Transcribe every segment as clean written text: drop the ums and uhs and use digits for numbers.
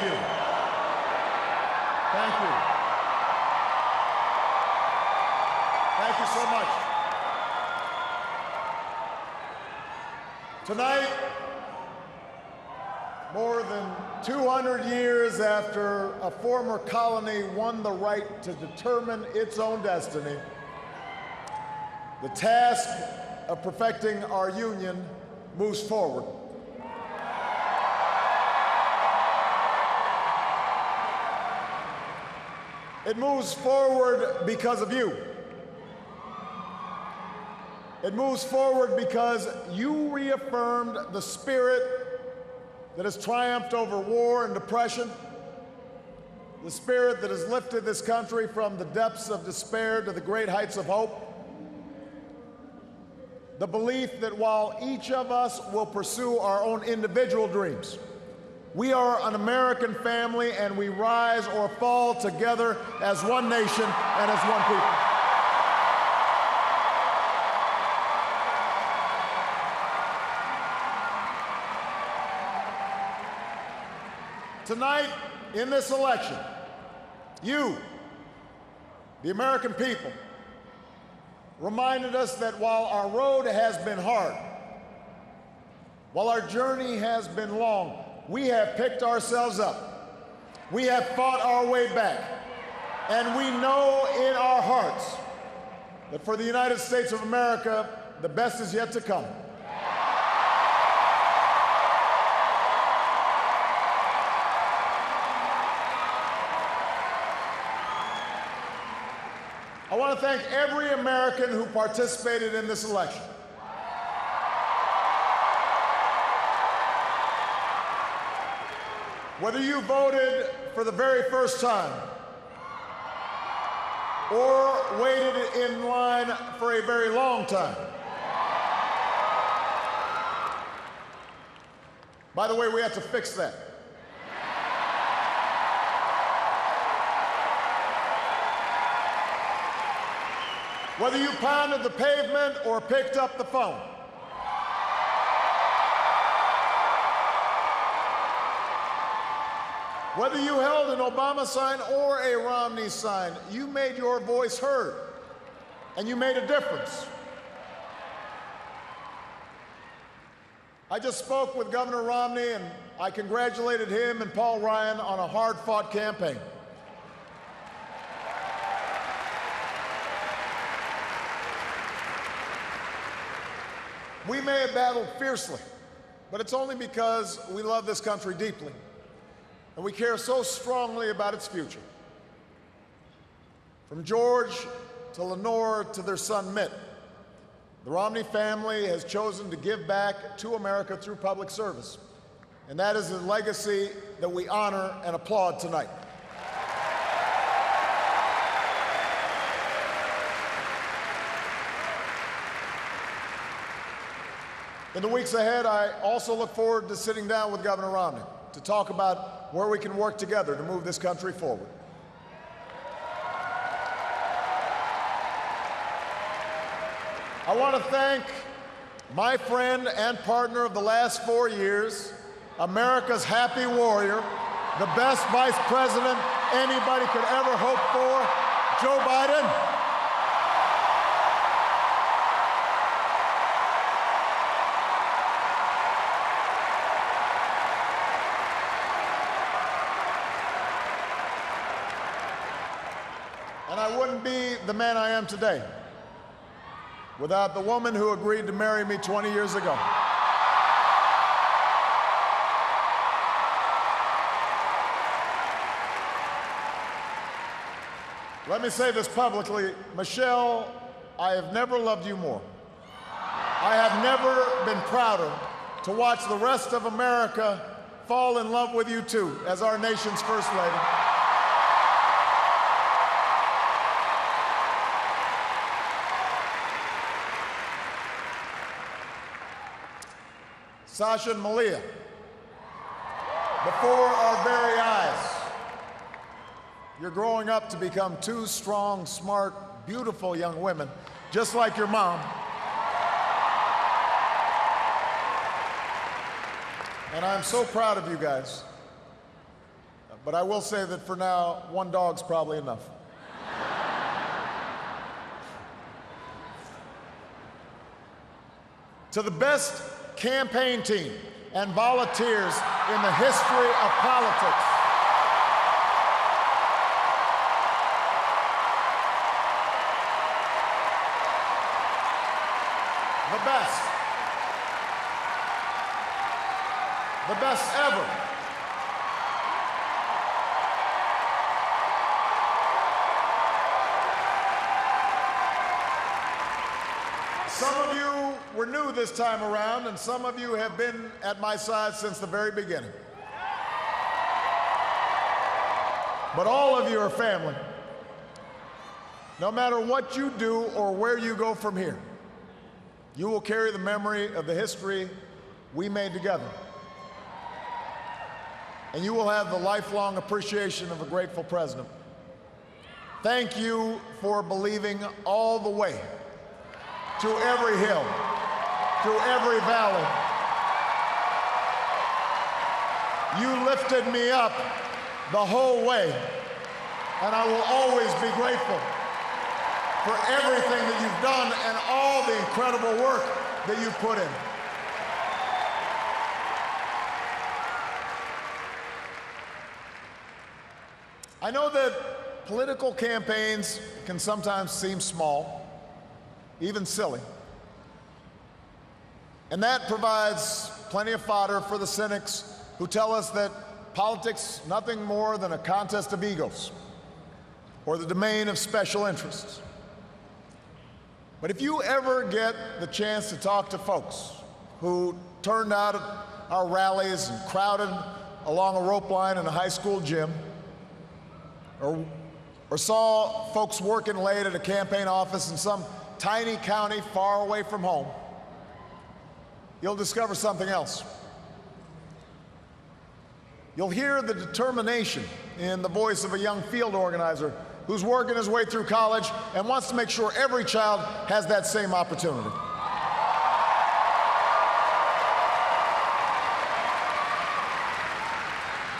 Thank you. Thank you. Thank you so much. Tonight, more than 200 years after a former colony won the right to determine its own destiny, the task of perfecting our union moves forward. It moves forward because of you. It moves forward because you reaffirmed the spirit that has triumphed over war and depression, the spirit that has lifted this country from the depths of despair to the great heights of hope, the belief that while each of us will pursue our own individual dreams, we are an American family and we rise or fall together as one nation and as one people. Tonight, in this election, you, the American people, reminded us that while our road has been hard, while our journey has been long, we have picked ourselves up. We have fought our way back. And we know in our hearts that for the United States of America, the best is yet to come. I want to thank every American who participated in this election. Whether you voted for the very first time or waited in line for a very long time. By the way, we have to fix that. Whether you pounded the pavement or picked up the phone. Whether you held an Obama sign or a Romney sign, you made your voice heard, and you made a difference. I just spoke with Governor Romney, and I congratulated him and Paul Ryan on a hard-fought campaign. We may have battled fiercely, but it's only because we love this country deeply, and we care so strongly about its future. From George to Lenore to their son Mitt, the Romney family has chosen to give back to America through public service, and that is a legacy that we honor and applaud tonight. In the weeks ahead, I also look forward to sitting down with Governor Romney to talk about where we can work together to move this country forward. I want to thank my friend and partner of the last 4 years, America's happy warrior, the best vice president anybody could ever hope for, Joe Biden. And I wouldn't be the man I am today without the woman who agreed to marry me 20 years ago. Let me say this publicly, Michelle, I have never loved you more. I have never been prouder to watch the rest of America fall in love with you too, as our nation's First Lady. Sasha and Malia, before our very eyes, you're growing up to become two strong, smart, beautiful young women, just like your mom. And I'm so proud of you guys. But I will say that for now, one dog's probably enough. To the best campaign team and volunteers in the history of politics, the best ever. Some of you were new this time around, and some of you have been at my side since the very beginning. But all of you are family. No matter what you do or where you go from here, you will carry the memory of the history we made together. And you will have the lifelong appreciation of a grateful president. Thank you for believing all the way, through every hill, through every valley. You lifted me up the whole way, and I will always be grateful for everything that you've done and all the incredible work that you've put in. I know that political campaigns can sometimes seem small, even silly. And that provides plenty of fodder for the cynics who tell us that politics is nothing more than a contest of egos or the domain of special interests. But if you ever get the chance to talk to folks who turned out at our rallies and crowded along a rope line in a high school gym, or saw folks working late at a campaign office in some tiny county far away from home, you'll discover something else. You'll hear the determination in the voice of a young field organizer who's working his way through college and wants to make sure every child has that same opportunity.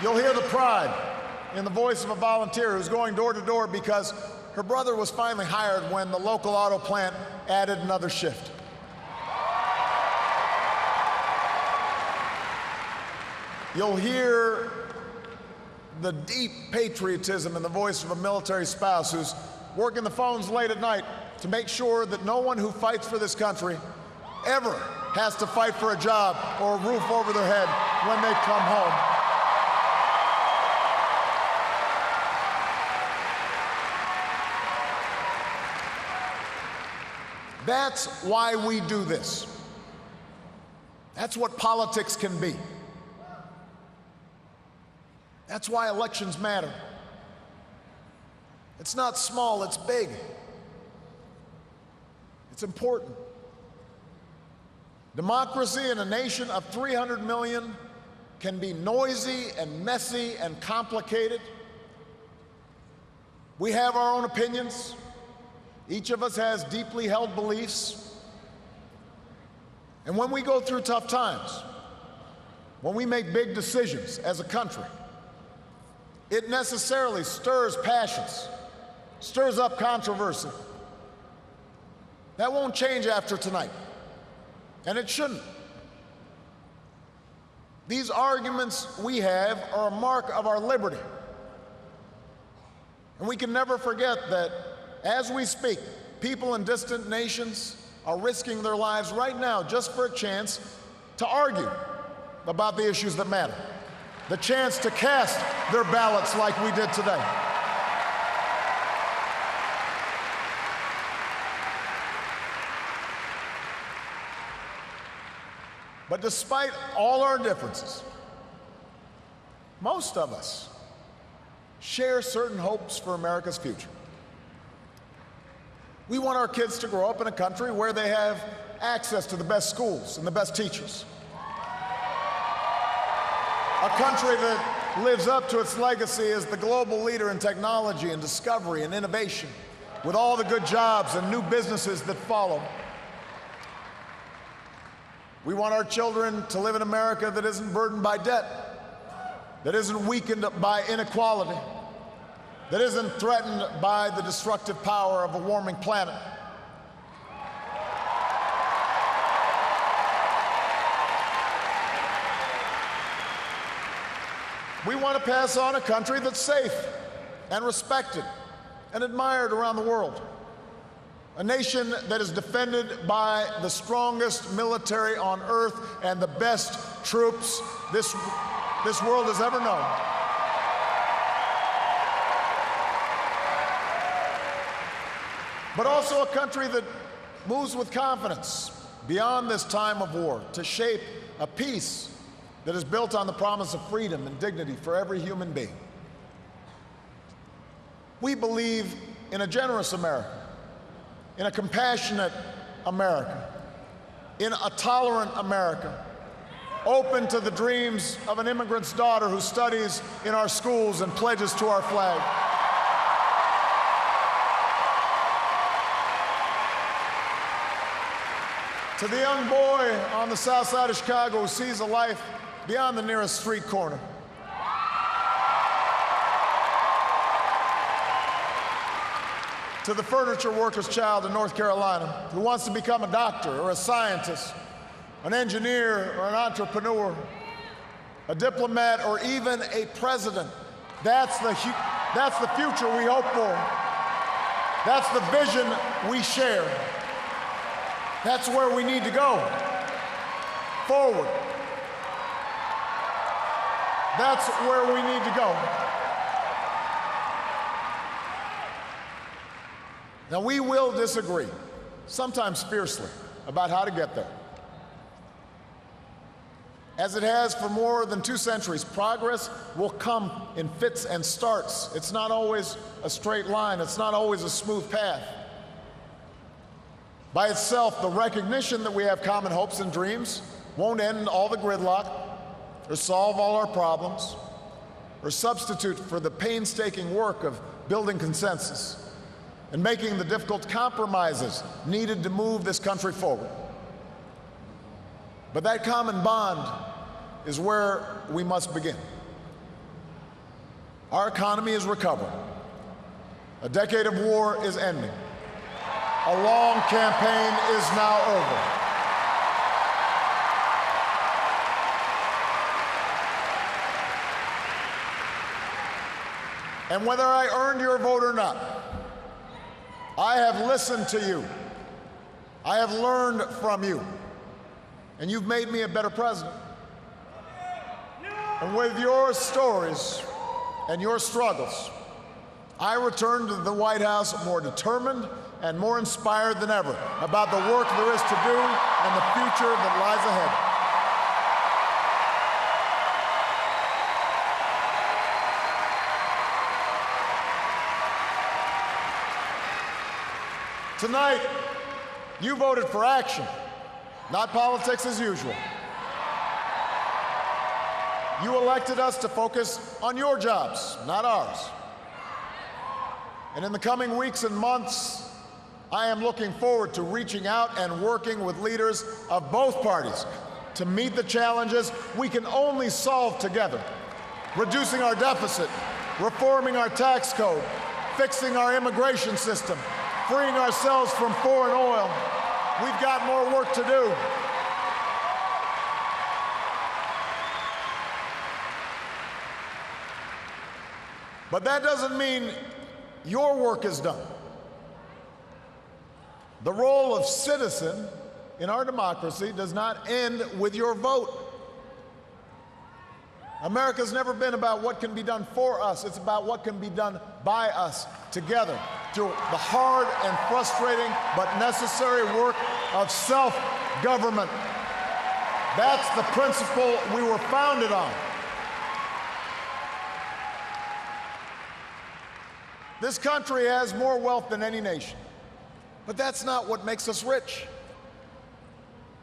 You'll hear the pride in the voice of a volunteer who's going door to door because her brother was finally hired when the local auto plant added another shift. You'll hear the deep patriotism in the voice of a military spouse who's working the phones late at night to make sure that no one who fights for this country ever has to fight for a job or a roof over their head when they come home. That's why we do this. That's what politics can be. That's why elections matter. It's not small, it's big. It's important. Democracy in a nation of 300 million can be noisy and messy and complicated. We have our own opinions. Each of us has deeply held beliefs. And when we go through tough times, when we make big decisions as a country, it necessarily stirs passions, stirs up controversy. That won't change after tonight, and it shouldn't. These arguments we have are a mark of our liberty. And we can never forget that as we speak, people in distant nations are risking their lives right now just for a chance to argue about the issues that matter, the chance to cast their ballots like we did today. But despite all our differences, most of us share certain hopes for America's future. We want our kids to grow up in a country where they have access to the best schools and the best teachers. A country that lives up to its legacy as the global leader in technology and discovery and innovation, with all the good jobs and new businesses that follow. We want our children to live in America that isn't burdened by debt, that isn't weakened by inequality, that isn't threatened by the destructive power of a warming planet. We want to pass on a country that's safe and respected and admired around the world. A nation that is defended by the strongest military on earth and the best troops this world has ever known. But also a country that moves with confidence beyond this time of war to shape a peace that is built on the promise of freedom and dignity for every human being. We believe in a generous America, in a compassionate America, in a tolerant America, open to the dreams of an immigrant's daughter who studies in our schools and pledges to our flag. To the young boy on the south side of Chicago who sees a life beyond the nearest street corner. To the furniture worker's child in North Carolina who wants to become a doctor or a scientist, an engineer or an entrepreneur, a diplomat or even a president. That's the future we hope for. That's the vision we share. That's where we need to go. Forward. That's where we need to go. Now, we will disagree, sometimes fiercely, about how to get there. As it has for more than 2 centuries, progress will come in fits and starts. It's not always a straight line. It's not always a smooth path. By itself, the recognition that we have common hopes and dreams won't end all the gridlock or solve all our problems or substitute for the painstaking work of building consensus and making the difficult compromises needed to move this country forward. But that common bond is where we must begin. Our economy is recovering. A decade of war is ending. A long campaign is now over. And whether I earned your vote or not, I have listened to you. I have learned from you. And you've made me a better president. And with your stories and your struggles, I return to the White House more determined and more inspired than ever about the work there is to do and the future that lies ahead. Tonight, you voted for action, not politics as usual. You elected us to focus on your jobs, not ours. And in the coming weeks and months, I am looking forward to reaching out and working with leaders of both parties to meet the challenges we can only solve together, reducing our deficit, reforming our tax code, fixing our immigration system, freeing ourselves from foreign oil. We've got more work to do. But that doesn't mean your work is done. The role of citizen in our democracy does not end with your vote. America's never been about what can be done for us. It's about what can be done by us together through the hard and frustrating but necessary work of self-government. That's the principle we were founded on. This country has more wealth than any nation, but that's not what makes us rich.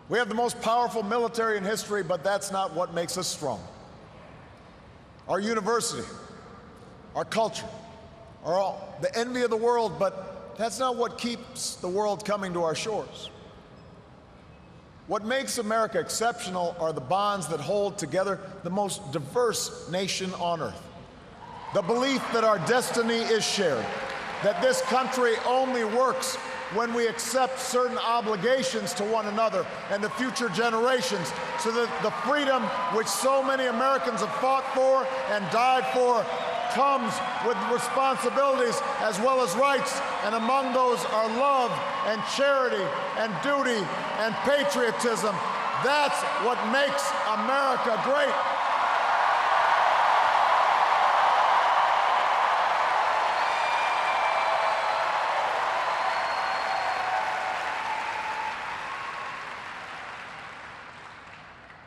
We have the most powerful military in history, but that's not what makes us strong. Our university, our culture, are all the envy of the world, but that's not what keeps the world coming to our shores. What makes America exceptional are the bonds that hold together the most diverse nation on earth. The belief that our destiny is shared, that this country only works when we accept certain obligations to one another and to future generations, so that the freedom which so many Americans have fought for and died for comes with responsibilities as well as rights, and among those are love and charity and duty and patriotism. That's what makes America great.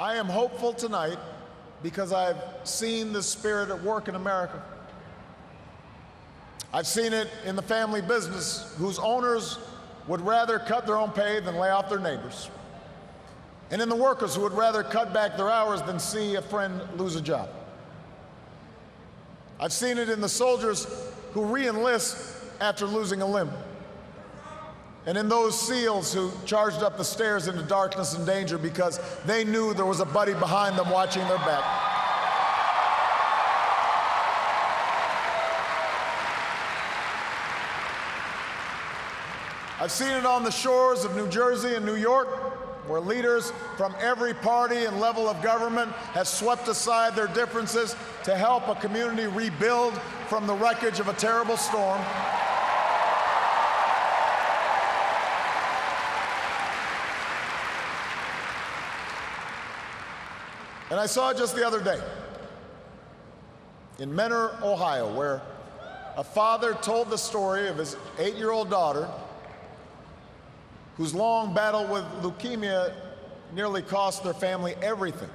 I am hopeful tonight because I've seen the spirit at work in America. I've seen it in the family business whose owners would rather cut their own pay than lay off their neighbors, and in the workers who would rather cut back their hours than see a friend lose a job. I've seen it in the soldiers who re-enlist after losing a limb, and in those SEALs who charged up the stairs into darkness and danger because they knew there was a buddy behind them watching their back. I've seen it on the shores of New Jersey and New York, where leaders from every party and level of government have swept aside their differences to help a community rebuild from the wreckage of a terrible storm. And I saw it just the other day in Mentor, Ohio, where a father told the story of his 8-year-old daughter whose long battle with leukemia nearly cost their family everything.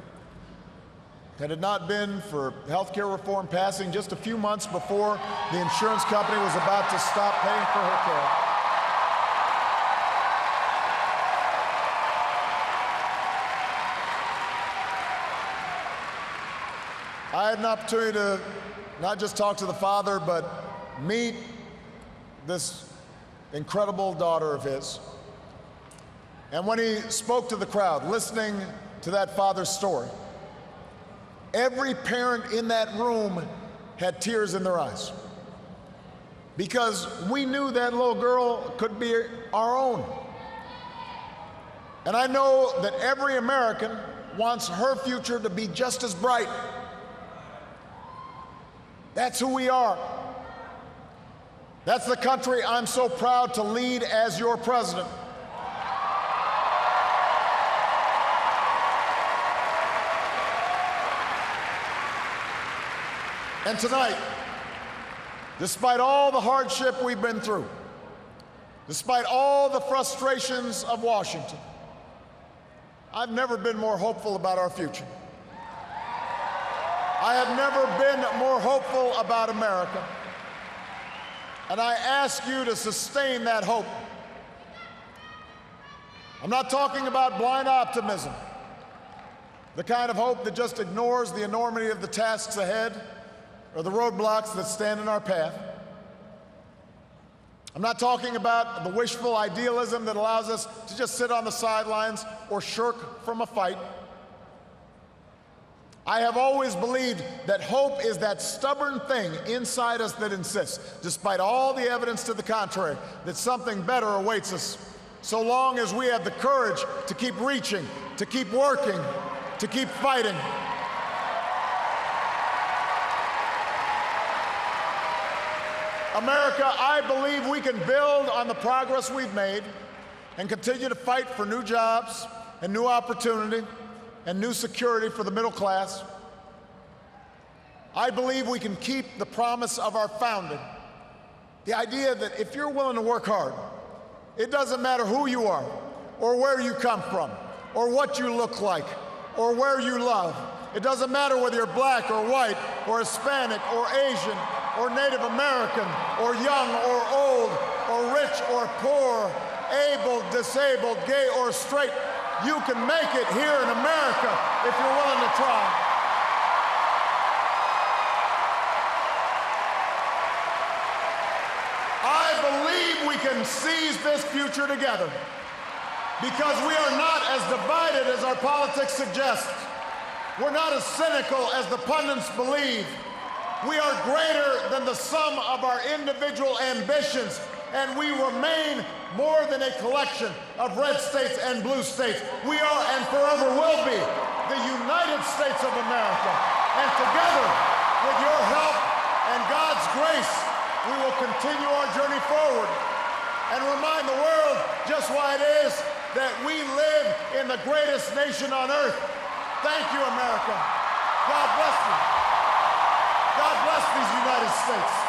Had it not been for health care reform passing just a few months before the insurance company was about to stop paying for her care, I had an opportunity to not just talk to the father, but meet this incredible daughter of his. And when he spoke to the crowd, listening to that father's story, every parent in that room had tears in their eyes, because we knew that little girl could be our own. And I know that every American wants her future to be just as bright. That's who we are. That's the country I'm so proud to lead as your president. And tonight, despite all the hardship we've been through, despite all the frustrations of Washington, I've never been more hopeful about our future. I have never been more hopeful about America. And I ask you to sustain that hope. I'm not talking about blind optimism, the kind of hope that just ignores the enormity of the tasks ahead or the roadblocks that stand in our path. I'm not talking about the wishful idealism that allows us to just sit on the sidelines or shirk from a fight. I have always believed that hope is that stubborn thing inside us that insists, despite all the evidence to the contrary, that something better awaits us, so long as we have the courage to keep reaching, to keep working, to keep fighting. America, I believe we can build on the progress we've made and continue to fight for new jobs and new opportunity and new security for the middle class. I believe we can keep the promise of our founding, the idea that if you're willing to work hard, it doesn't matter who you are or where you come from or what you look like or where you love. It doesn't matter whether you're black or white or Hispanic or Asian or Native American or young or old or rich or poor, able, disabled, gay or straight. You can make it here in America if you're willing to try. I believe we can seize this future together. Because we are not as divided as our politics suggests. We're not as cynical as the pundits believe. We are greater than the sum of our individual ambitions, and we remain more than a collection of red states and blue states. We are and forever will be the United States of America. And together, with your help and God's grace, we will continue our journey forward and remind the world just why it is that we live in the greatest nation on earth. Thank you, America. God bless you. God bless these United States.